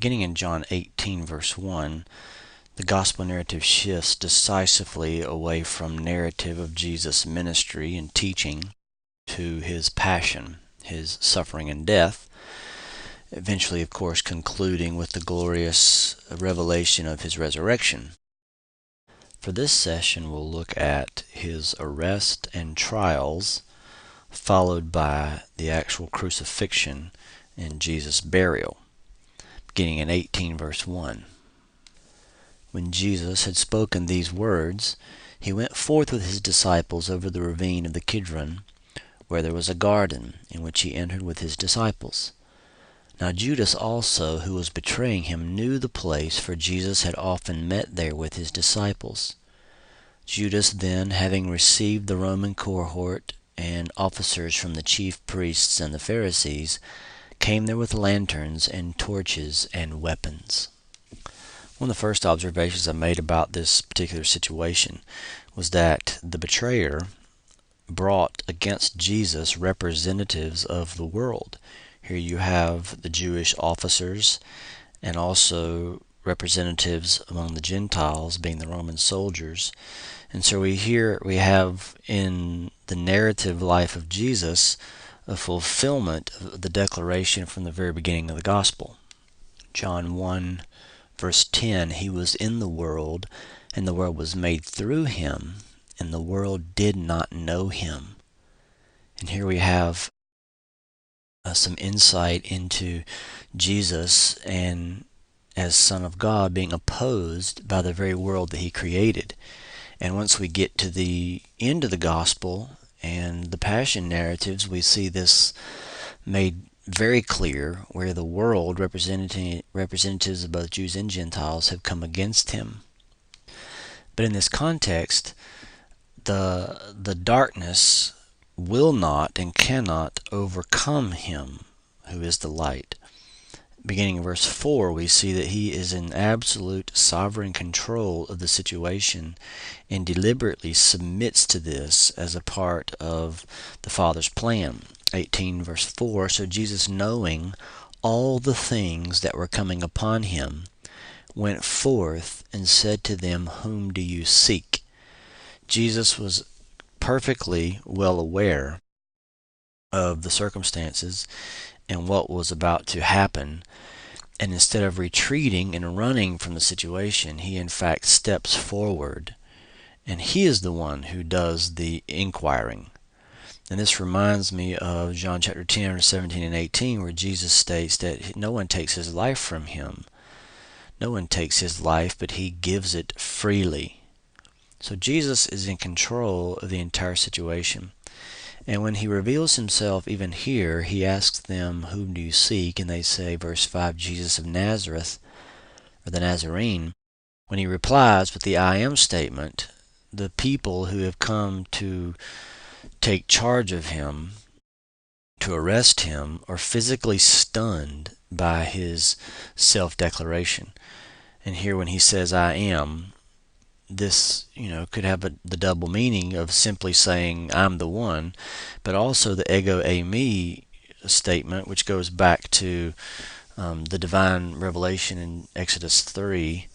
Beginning in John 18 verse 1, the gospel narrative shifts decisively away from narrative of Jesus' ministry and teaching to his passion, his suffering and death, eventually of course concluding with the glorious revelation of his resurrection. For this session we'll look at his arrest and trials, followed by the actual crucifixion and Jesus' burial. Beginning in 18 verse 1. When Jesus had spoken these words, he went forth with his disciples over the ravine of the Kidron, where there was a garden, in which he entered with his disciples. Now Judas also, who was betraying him, knew the place, for Jesus had often met there with his disciples. Judas then, having received the Roman cohort and officers from the chief priests and the Pharisees, came there with lanterns and torches and weapons. One of the first observations I made about this particular situation was that the betrayer brought against Jesus representatives of the world. Here you have the Jewish officers and also representatives among the Gentiles, being the Roman soldiers. And so we have in the narrative life of Jesus a fulfillment of the declaration from the very beginning of the gospel. John 1 verse 10, he was in the world, and the world was made through him, and the world did not know him. And here we have some insight into Jesus and as Son of God being opposed by the very world that he created. And once we get to the end of the gospel and the passion narratives, we see this made very clear, where the world, representatives of both Jews and Gentiles, have come against him. But in this context, the darkness will not and cannot overcome him who is the light. Beginning in verse 4, we see that he is in absolute sovereign control of the situation and deliberately submits to this as a part of the Father's plan. 18 verse 4, so Jesus, knowing all the things that were coming upon him, went forth and said to them, whom do you seek? Jesus was perfectly well aware of the circumstances and what was about to happen, and instead of retreating and running from the situation, he in fact steps forward, and he is the one who does the inquiring. And this reminds me of John chapter 10, verse 17 and 18, where Jesus states that no one takes his life from him. No one takes his life, but he gives it freely. So Jesus is in control of the entire situation. And when he reveals himself even here, he asks them, whom do you seek? And they say, verse 5, Jesus of Nazareth, or the Nazarene. When he replies with the I am statement, the people who have come to take charge of him, to arrest him, are physically stunned by his self-declaration. And here when he says I am, this could have the double meaning of simply saying I'm the one, but also the ego eimi statement, which goes back to the divine revelation in Exodus 3.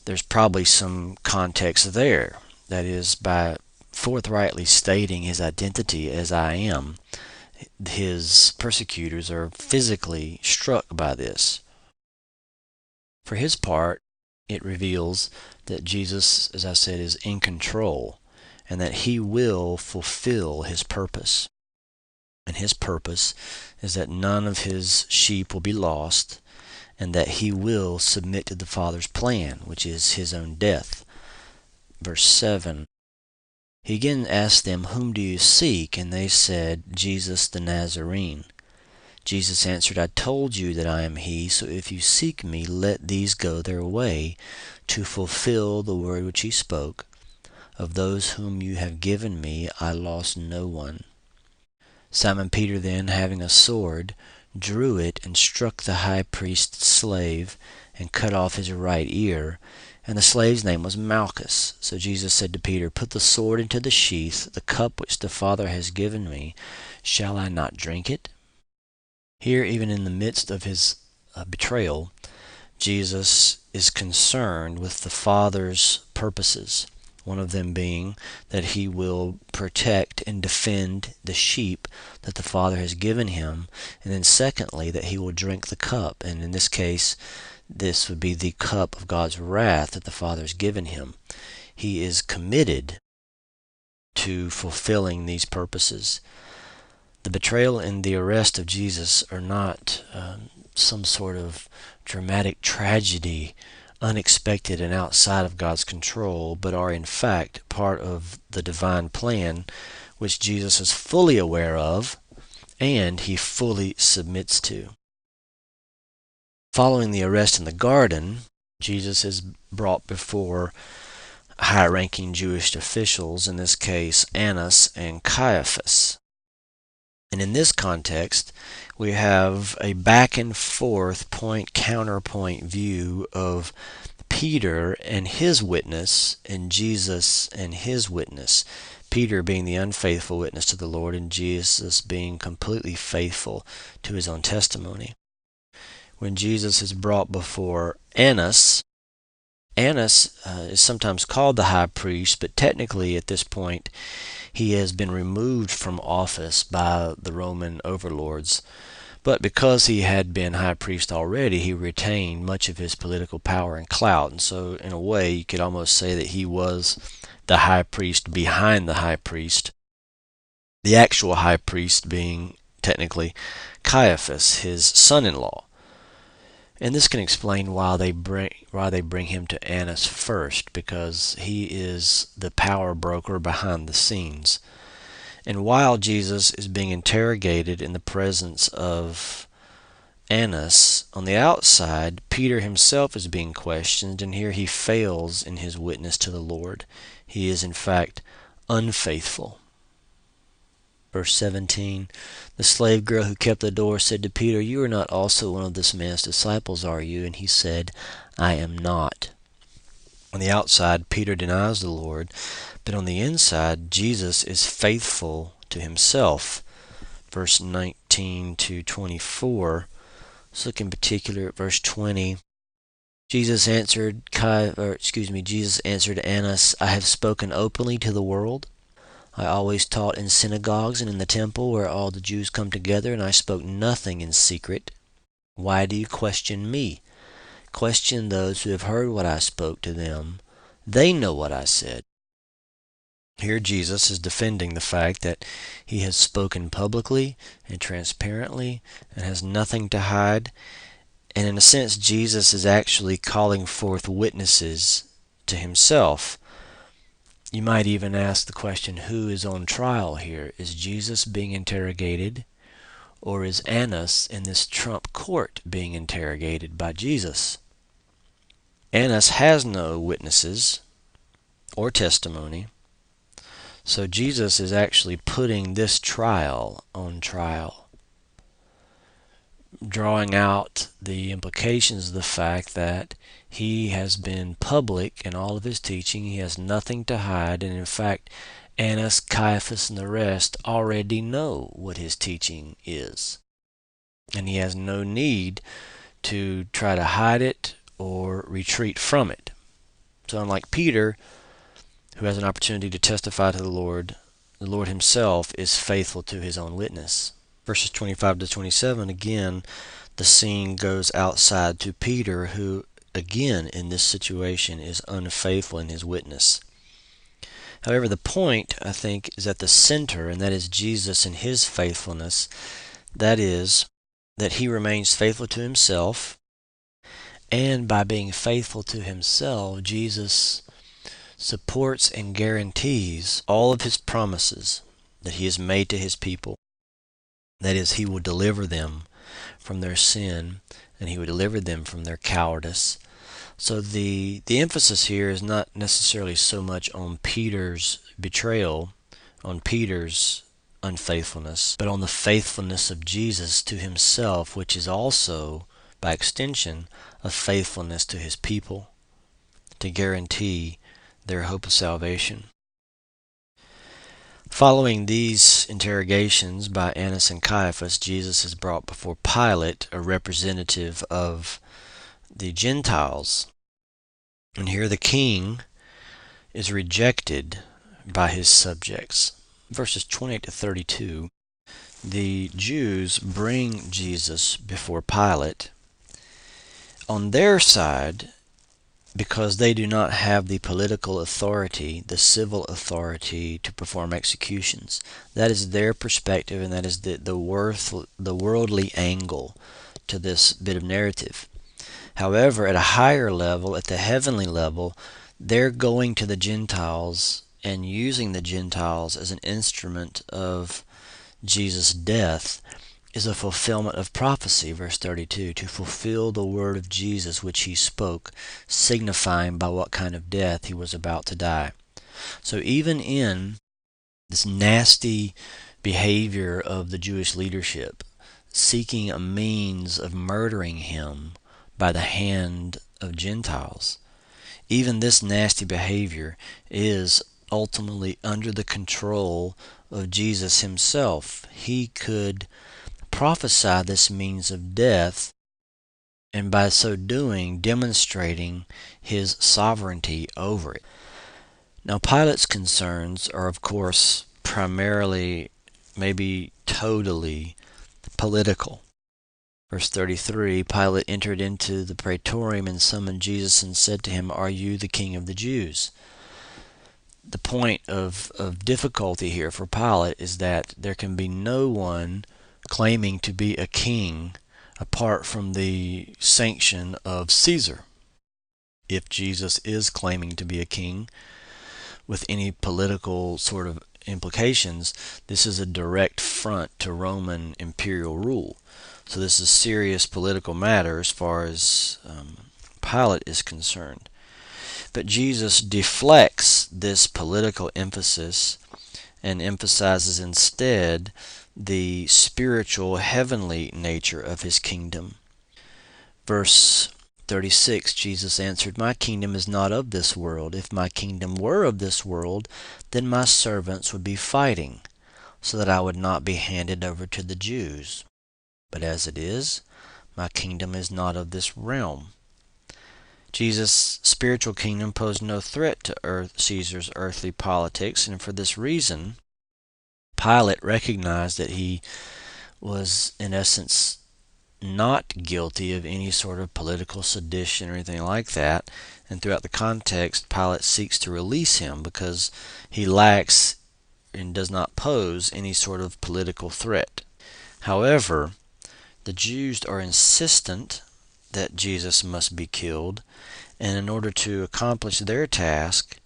There's probably some context there. That is, by forthrightly stating his identity as I am, his persecutors are physically struck by this. For his part, it reveals that Jesus, as I said, is in control, and that he will fulfill his purpose. And his purpose is that none of his sheep will be lost, and that he will submit to the Father's plan, which is his own death. Verse 7, he again asked them, whom do you seek? And they said, Jesus the Nazarene. Jesus answered, I told you that I am he, so if you seek me, let these go their way, to fulfill the word which he spoke. Of those whom you have given me, I lost no one. Simon Peter then, having a sword, drew it and struck the high priest's slave, and cut off his right ear. And the slave's name was Malchus. So Jesus said to Peter, put the sword into the sheath. The cup which the Father has given me, shall I not drink it? Here, even in the midst of his betrayal, Jesus is concerned with the Father's purposes, one of them being that he will protect and defend the sheep that the Father has given him, and then secondly, that he will drink the cup, and in this case, this would be the cup of God's wrath that the Father has given him. He is committed to fulfilling these purposes. The betrayal and the arrest of Jesus are not some sort of dramatic tragedy, unexpected and outside of God's control, but are in fact part of the divine plan, which Jesus is fully aware of and he fully submits to. Following the arrest in the garden, Jesus is brought before high-ranking Jewish officials, in this case Annas and Caiaphas. And in this context, we have a back and forth point-counterpoint view of Peter and his witness and Jesus and his witness. Peter being the unfaithful witness to the Lord and Jesus being completely faithful to his own testimony. When Jesus is brought before Annas, Annas is sometimes called the high priest, but technically at this point he has been removed from office by the Roman overlords. But because he had been high priest already, he retained much of his political power and clout. And so in a way, you could almost say that he was the high priest behind the high priest. The actual high priest being technically Caiaphas, his son-in-law. And this can explain why they bring him to Annas first, because he is the power broker behind the scenes. And while Jesus is being interrogated in the presence of Annas, on the outside, Peter himself is being questioned, and here he fails in his witness to the Lord. He is in fact unfaithful. Verse 17, the slave girl who kept the door said to Peter, "You are not also one of this man's disciples, are you?" And he said, "I am not." On the outside, Peter denies the Lord, but on the inside, Jesus is faithful to himself. Verse 19 to 24, let's look in particular at verse 20. Jesus answered Annas, "I have spoken openly to the world. I always taught in synagogues and in the temple where all the Jews come together, and I spoke nothing in secret. Why do you question me? Question those who have heard what I spoke to them. They know what I said." Here Jesus is defending the fact that he has spoken publicly and transparently and has nothing to hide. And in a sense, Jesus is actually calling forth witnesses to himself. You might even ask the question, who is on trial here? Is Jesus being interrogated, or is Annas in this Trump court being interrogated by Jesus? Annas has no witnesses or testimony, so Jesus is actually putting this trial on trial, drawing out the implications of the fact that he has been public in all of his teaching. He has nothing to hide, and in fact, Annas, Caiaphas, and the rest already know what his teaching is. And he has no need to try to hide it or retreat from it. So unlike Peter, who has an opportunity to testify to the Lord himself is faithful to his own witness. Verses 25 to 27, again, the scene goes outside to Peter, who, again, in this situation, is unfaithful in his witness. However, the point, I think, is at the center, and that is Jesus and his faithfulness. That is, that he remains faithful to himself, and by being faithful to himself, Jesus supports and guarantees all of his promises that he has made to his people. That is, he will deliver them from their sin, and he will deliver them from their cowardice. So the emphasis here is not necessarily so much on Peter's betrayal, on Peter's unfaithfulness, but on the faithfulness of Jesus to himself, which is also, by extension, a faithfulness to his people, to guarantee their hope of salvation. Following these interrogations by Annas and Caiaphas, Jesus is brought before Pilate, a representative of the Gentiles. And here the king is rejected by his subjects. Verses 28 to 32, the Jews bring Jesus before Pilate. On their side, because they do not have the political authority, the civil authority to perform executions. That is their perspective, and that is the worldly angle to this bit of narrative. However, at a higher level, at the heavenly level, they're going to the Gentiles and using the Gentiles as an instrument of Jesus' death is a fulfillment of prophecy, verse 32, to fulfill the word of Jesus which he spoke, signifying by what kind of death he was about to die. So even in this nasty behavior of the Jewish leadership, seeking a means of murdering him by the hand of Gentiles, even this nasty behavior is ultimately under the control of Jesus himself. He could prophesy this means of death, and by so doing demonstrating his sovereignty over it. Now Pilate's concerns are of course primarily, maybe totally, political. Verse 33, Pilate entered into the praetorium and summoned Jesus and said to him, "Are you the king of the Jews?" The point of difficulty here for Pilate is that there can be no one claiming to be a king apart from the sanction of Caesar. If Jesus is claiming to be a king with any political sort of implications, this is a direct front to Roman imperial rule. So this is a serious political matter as far as Pilate is concerned. But Jesus deflects this political emphasis and emphasizes instead the spiritual, heavenly nature of his kingdom. Verse 36, Jesus answered, "My kingdom is not of this world. If my kingdom were of this world, then my servants would be fighting, so that I would not be handed over to the Jews. But as it is, my kingdom is not of this realm." Jesus' spiritual kingdom posed no threat to Caesar's earthly politics, and for this reason, Pilate recognized that he was, in essence, not guilty of any sort of political sedition or anything like that. And throughout the context, Pilate seeks to release him because he lacks and does not pose any sort of political threat. However, the Jews are insistent that Jesus must be killed, and in order to accomplish their task,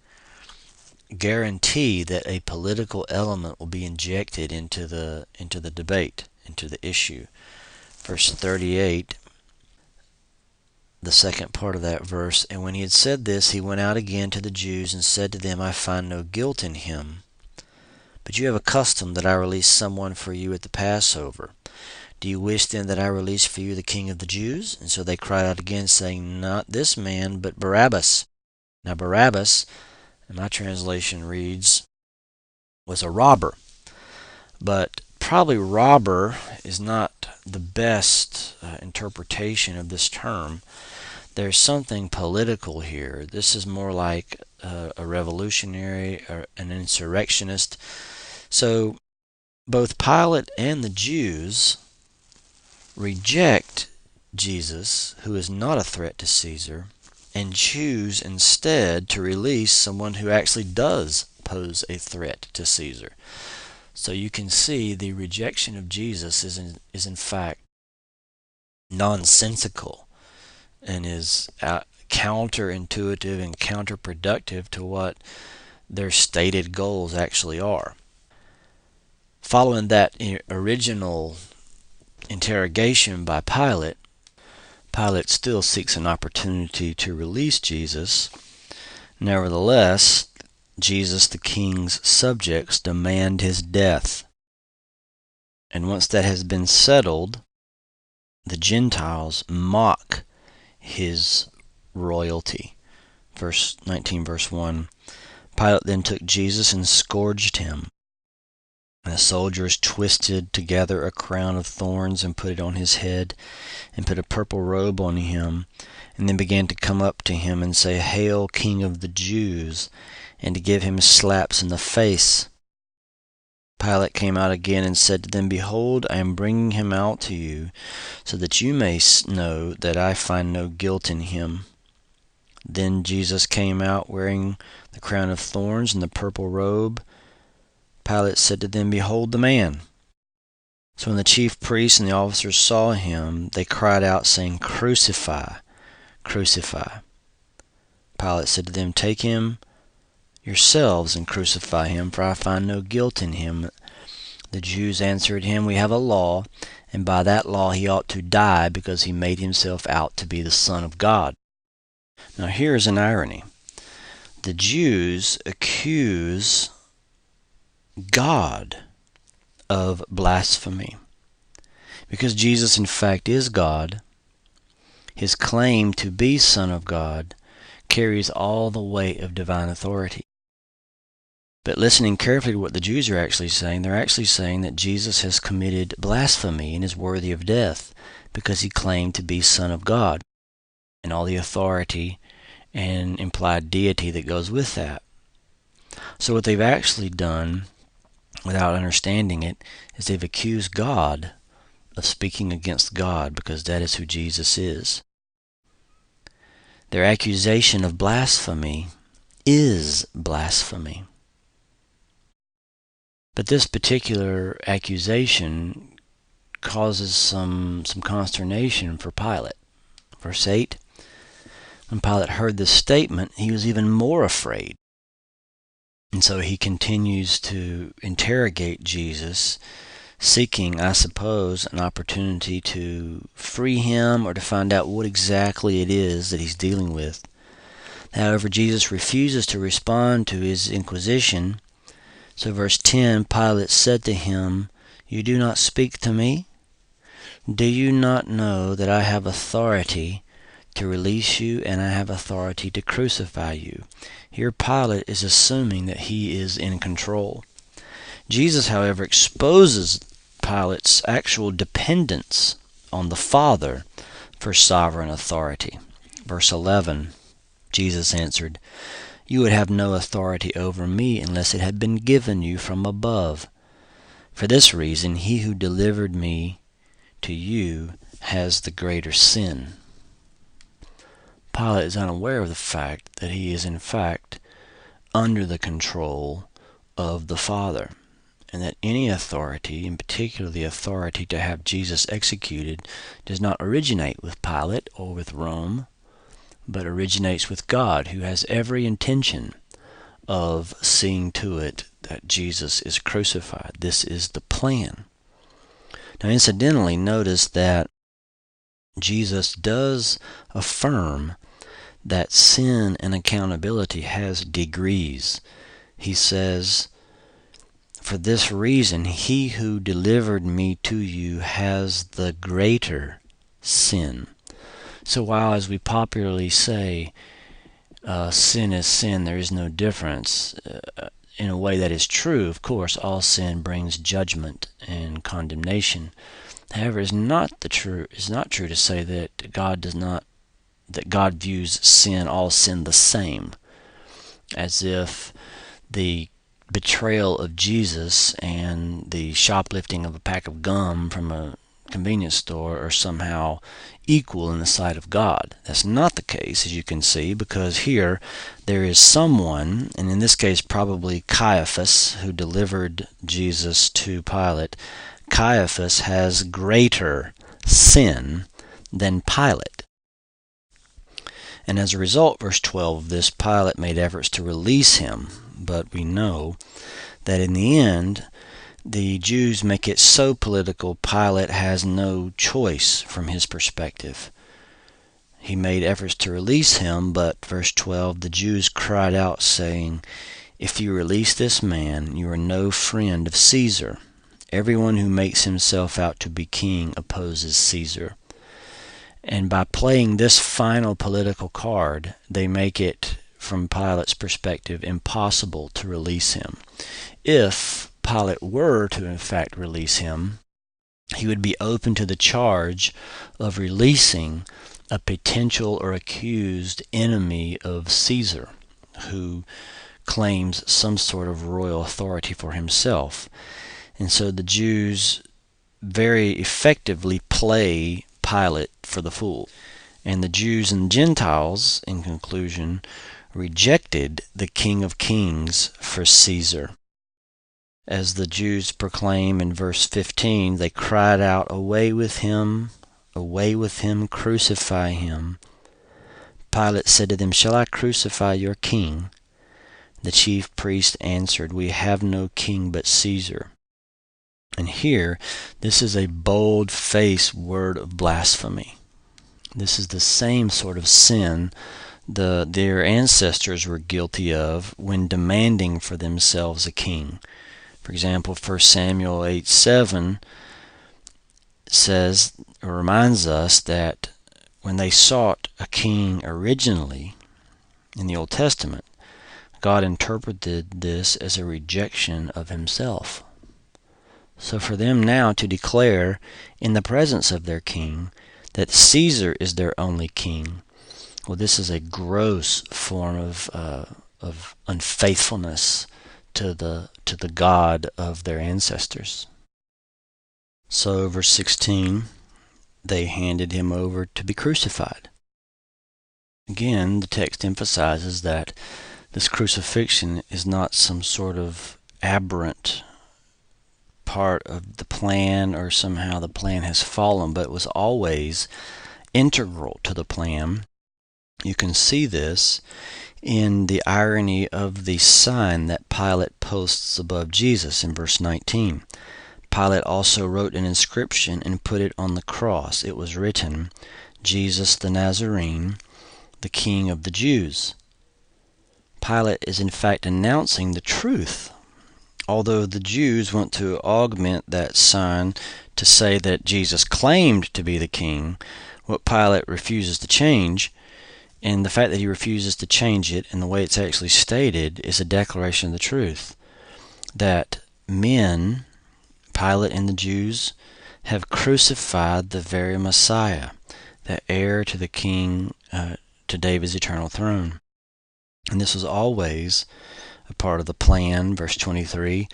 guarantee that a political element will be injected into the debate, into the issue. Verse 38, the second part of that verse, "And when he had said this, he went out again to the Jews and said to them, I find no guilt in him. But you have a custom that I release someone for you at the Passover. Do you wish then that I release for you the king of the Jews?" And so they cried out again, saying, "Not this man, but Barabbas." Now Barabbas, and my translation reads, was a robber. But probably robber is not the best interpretation of this term. There's something political here. This is more like a revolutionary or an insurrectionist. So both Pilate and the Jews reject Jesus, who is not a threat to Caesar, and choose instead to release someone who actually does pose a threat to Caesar. So you can see the rejection of Jesus is in fact nonsensical and is counterintuitive and counterproductive to what their stated goals actually are. Following that original interrogation by Pilate, Pilate still seeks an opportunity to release Jesus. Nevertheless, Jesus, the king's subjects, demand his death. And once that has been settled, the Gentiles mock his royalty. Verse 19, verse 1, Pilate then took Jesus and scourged him. And the soldiers twisted together a crown of thorns and put it on his head, and put a purple robe on him, and then began to come up to him and say, "Hail, King of the Jews," and to give him slaps in the face. Pilate came out again and said to them, "Behold, I am bringing him out to you, so that you may know that I find no guilt in him." Then Jesus came out wearing the crown of thorns and the purple robe. Pilate said to them, "Behold the man." So when the chief priests and the officers saw him, they cried out, saying, "Crucify, crucify." Pilate said to them, "Take him yourselves and crucify him, for I find no guilt in him." The Jews answered him, "We have a law, and by that law he ought to die, because he made himself out to be the Son of God." Now here is an irony. The Jews accuse God of blasphemy. Because Jesus in fact is God, his claim to be Son of God carries all the weight of divine authority. But listening carefully to what the Jews are actually saying, they're actually saying that Jesus has committed blasphemy and is worthy of death because he claimed to be Son of God and all the authority and implied deity that goes with that. So what they've actually done, without understanding it, is they've accused God of speaking against God, because that is who Jesus is. Their accusation of blasphemy is blasphemy. But this particular accusation causes some consternation for Pilate. Verse 8, when Pilate heard this statement, he was even more afraid. And so he continues to interrogate Jesus, seeking, I suppose, an opportunity to free him or to find out what exactly it is that he's dealing with. However, Jesus refuses to respond to his inquisition. So verse 10, Pilate said to him, "You do not speak to me? Do you not know that I have authority to release you, and I have authority to crucify you?" Here Pilate is assuming that he is in control. Jesus, however, exposes Pilate's actual dependence on the Father for sovereign authority. Verse 11, Jesus answered, "You would have no authority over me unless it had been given you from above. For this reason, he who delivered me to you has the greater sin." Pilate is unaware of the fact that he is in fact under the control of the Father, and that any authority, in particular the authority to have Jesus executed, does not originate with Pilate or with Rome, but originates with God, who has every intention of seeing to it that Jesus is crucified. This is the plan. Now, incidentally, notice that Jesus does affirm that sin and accountability has degrees. He says, "For this reason, he who delivered me to you has the greater sin." So while, as we popularly say, sin is sin, there is no difference, in a way that is true. Of course, all sin brings judgment and condemnation. However, it's not true to say that God views all sin the same, as if the betrayal of Jesus and the shoplifting of a pack of gum from a convenience store are somehow equal in the sight of God. That's not the case, as you can see, because here there is someone, and in this case probably Caiaphas, who delivered Jesus to Pilate. Caiaphas has greater sin than Pilate. And as a result, verse 12 of this, Pilate made efforts to release him, but we know that in the end, the Jews make it so political, Pilate has no choice from his perspective. He made efforts to release him, but verse 12, the Jews cried out, saying, "If you release this man, you are no friend of Caesar. Everyone who makes himself out to be king opposes Caesar." And by playing this final political card, they make it, from Pilate's perspective, impossible to release him. If Pilate were to in fact release him, he would be open to the charge of releasing a potential or accused enemy of Caesar, who claims some sort of royal authority for himself. And so the Jews very effectively play Pilate for the fool. And the Jews and Gentiles, in conclusion, rejected the King of Kings for Caesar. As the Jews proclaim in verse 15, they cried out, away with him, crucify him. Pilate said to them, shall I crucify your king? The chief priest answered, we have no king but Caesar. And here, this is a bold-faced word of blasphemy. This is the same sort of sin their ancestors were guilty of when demanding for themselves a king. For example, 1 Samuel 8:7 says, or reminds us that when they sought a king originally in the Old Testament, God interpreted this as a rejection of himself. So for them now to declare in the presence of their king that Caesar is their only king, well, this is a gross form of unfaithfulness to the God of their ancestors. So verse 16, they handed him over to be crucified. Again, the text emphasizes that this crucifixion is not some sort of aberrant part of the plan, or somehow the plan has fallen, but it was always integral to the plan. You can see this in the irony of the sign that Pilate posts above Jesus in verse 19. Pilate also wrote an inscription and put it on the cross. It was written, Jesus the Nazarene, the King of the Jews. Pilate is in fact announcing the truth. Although the Jews want to augment that sign to say that Jesus claimed to be the king, what Pilate refuses to change, and the fact that he refuses to change it and the way it's actually stated, is a declaration of the truth. That men, Pilate and the Jews, have crucified the very Messiah, the heir to the king, to David's eternal throne. And this was always a part of the plan. Verse 23,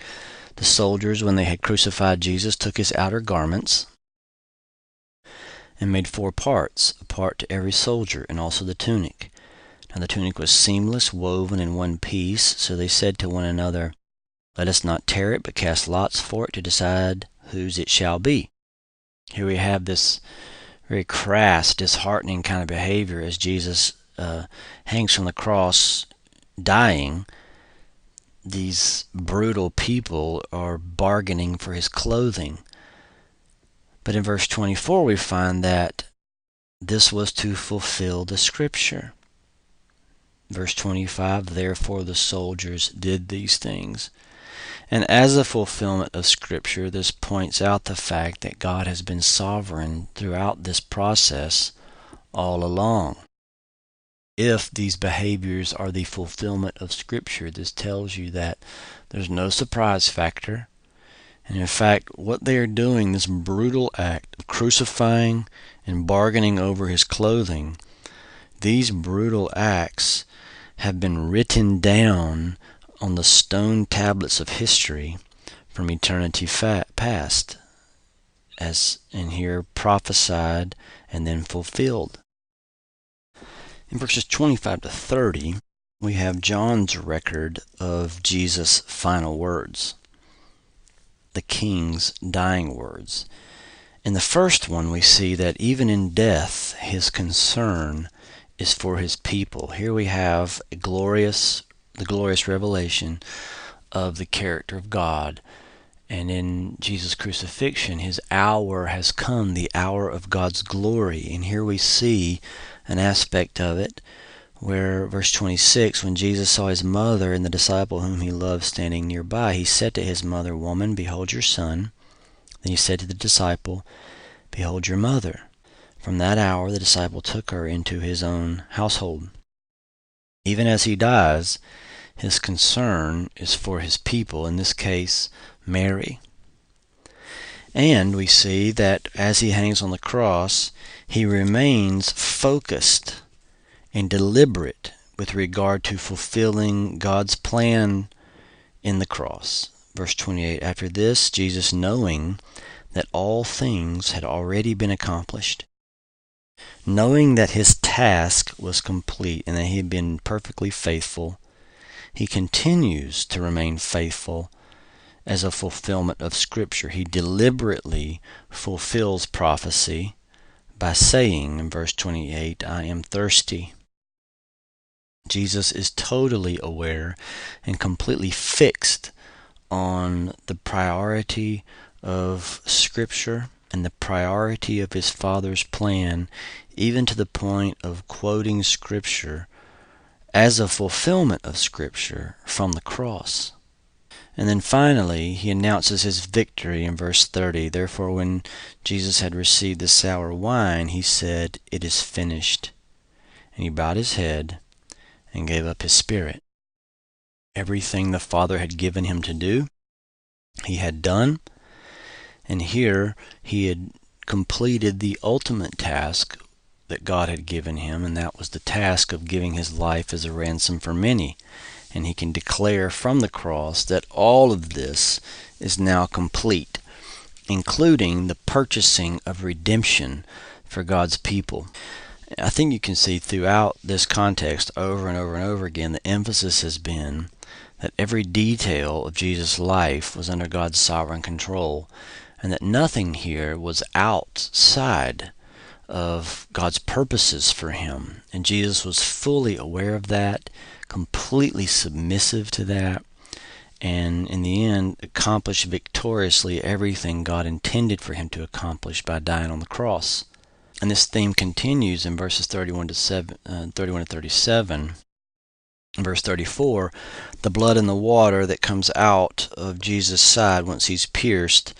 the soldiers, when they had crucified Jesus, took his outer garments and made 4 parts, a part to every soldier, and also the tunic. Now the tunic was seamless, woven in one piece, so they said to one another, let us not tear it, but cast lots for it to decide whose it shall be. Here we have this very crass, disheartening kind of behavior as Jesus hangs from the cross, dying. These brutal people are bargaining for his clothing. But in verse 24 we find that this was to fulfill the scripture. Verse 25, therefore the soldiers did these things. And as a fulfillment of scripture, this points out the fact that God has been sovereign throughout this process all along. If these behaviors are the fulfillment of scripture, this tells you that there's no surprise factor. And in fact, what they are doing, this brutal act of crucifying and bargaining over his clothing, these brutal acts have been written down on the stone tablets of history from eternity past, as in here prophesied and then fulfilled. In verses 25 to 30, we have John's record of Jesus' final words, the king's dying words. In the first one, we see that even in death, his concern is for his people. Here we have the glorious revelation of the character of God. And in Jesus' crucifixion, his hour has come, the hour of God's glory. And here we see an aspect of it where, verse 26, when Jesus saw his mother and the disciple whom he loved standing nearby, he said to his mother, woman, behold your son. Then he said to the disciple, behold your mother. From that hour the disciple took her into his own household. Even as he dies, His concern is for his people, in this case, Mary. And we see that as he hangs on the cross, he remains focused and deliberate with regard to fulfilling God's plan in the cross. Verse 28, after this, Jesus, knowing that all things had already been accomplished, knowing that his task was complete and that he had been perfectly faithful, he continues to remain faithful as a fulfillment of Scripture. He deliberately fulfills prophecy by saying in verse 28, I am thirsty. Jesus is totally aware and completely fixed on the priority of Scripture and the priority of his Father's plan, even to the point of quoting Scripture as a fulfillment of Scripture from the cross. And then finally, he announces his victory in verse 30. Therefore, when Jesus had received the sour wine, he said, it is finished. And he bowed his head and gave up his spirit. Everything the Father had given him to do, he had done. And here he had completed the ultimate task that God had given him, and that was the task of giving his life as a ransom for many. And he can declare from the cross that all of this is now complete, including the purchasing of redemption for God's people. I think you can see throughout this context over and over and over again the emphasis has been that every detail of Jesus' life was under God's sovereign control, and that nothing here was outside of God's purposes for him. And Jesus was fully aware of that, completely submissive to that, and in the end accomplished victoriously everything God intended for him to accomplish by dying on the cross. And this theme continues in verses 31 to 37. In verse 34, the blood and the water that comes out of Jesus' side once he's pierced.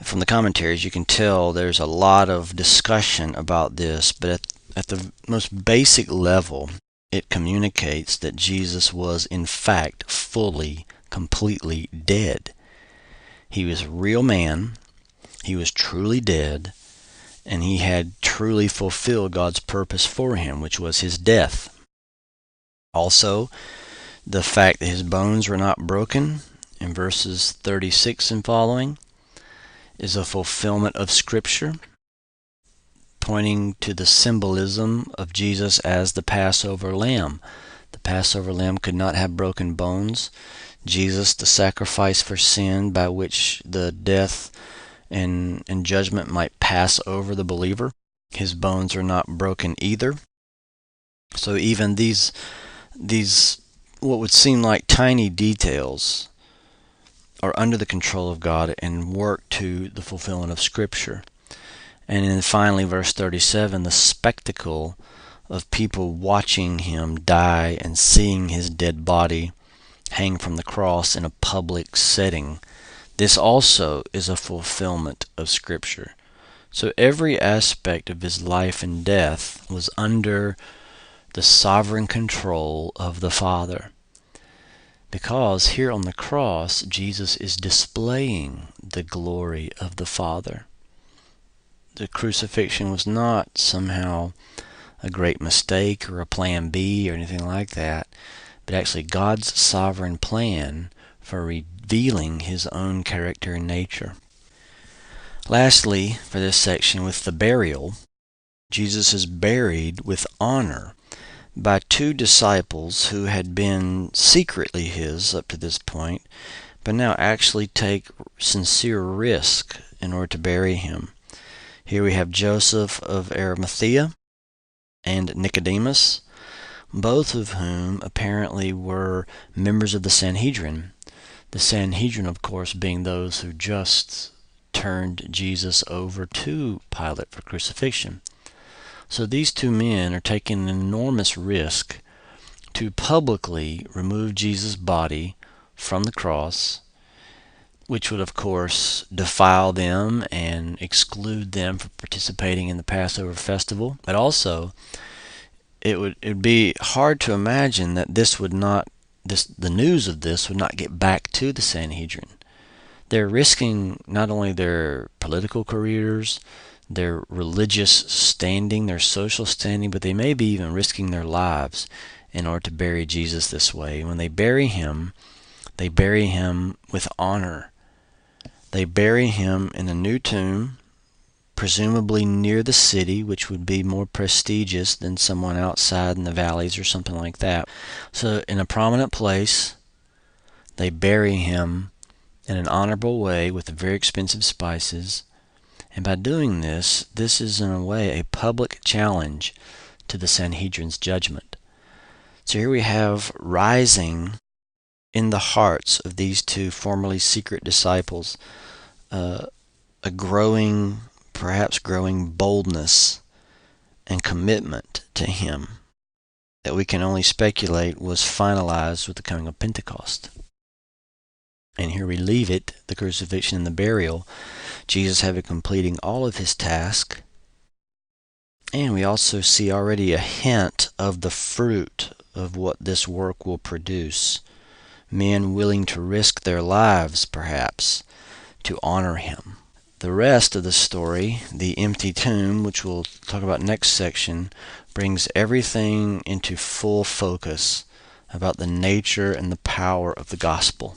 From the commentaries, you can tell there's a lot of discussion about this, but at the most basic level, it communicates that Jesus was in fact fully, completely dead. He was a real man, he was truly dead, and he had truly fulfilled God's purpose for him, which was his death. Also, the fact that his bones were not broken in verses 36 and following is a fulfillment of Scripture, pointing to the symbolism of Jesus as the Passover lamb. The Passover lamb could not have broken bones. Jesus, the sacrifice for sin by which the death and judgment might pass over the believer, his bones are not broken either. So even these what would seem like tiny details are under the control of God and work to the fulfillment of Scripture. And then finally, verse 37, the spectacle of people watching him die and seeing his dead body hang from the cross in a public setting. This also is a fulfillment of Scripture. So every aspect of his life and death was under the sovereign control of the Father. Because here on the cross, Jesus is displaying the glory of the Father. The crucifixion was not somehow a great mistake or a plan B or anything like that, but actually God's sovereign plan for revealing his own character and nature. Lastly, for this section, with the burial, Jesus is buried with honor by two disciples who had been secretly his up to this point, but now actually take sincere risk in order to bury him. Here we have Joseph of Arimathea and Nicodemus, both of whom apparently were members of the Sanhedrin. The Sanhedrin, of course, being those who just turned Jesus over to Pilate for crucifixion. So these two men are taking an enormous risk to publicly remove Jesus' body from the cross, which would, of course, defile them and exclude them from participating in the Passover festival. But also, it would be hard to imagine that this would not the news of this would not get back to the Sanhedrin. They're risking not only their political careers, their religious standing, their social standing, but they may be even risking their lives in order to bury Jesus this way. When they bury him with honor. They bury him in a new tomb, presumably near the city, which would be more prestigious than someone outside in the valleys or something like that. So in a prominent place, they bury him in an honorable way with very expensive spices. And by doing this is in a way a public challenge to the Sanhedrin's judgment. So here we have rising in the hearts of these two formerly secret disciples a perhaps growing boldness and commitment to him that we can only speculate was finalized with the coming of Pentecost. And here we leave it, the crucifixion and the burial, Jesus having completing all of his task. And we also see already a hint of the fruit of what this work will produce. Men willing to risk their lives, perhaps, to honor him. The rest of the story, the empty tomb, which we'll talk about next section, brings everything into full focus about the nature and the power of the gospel.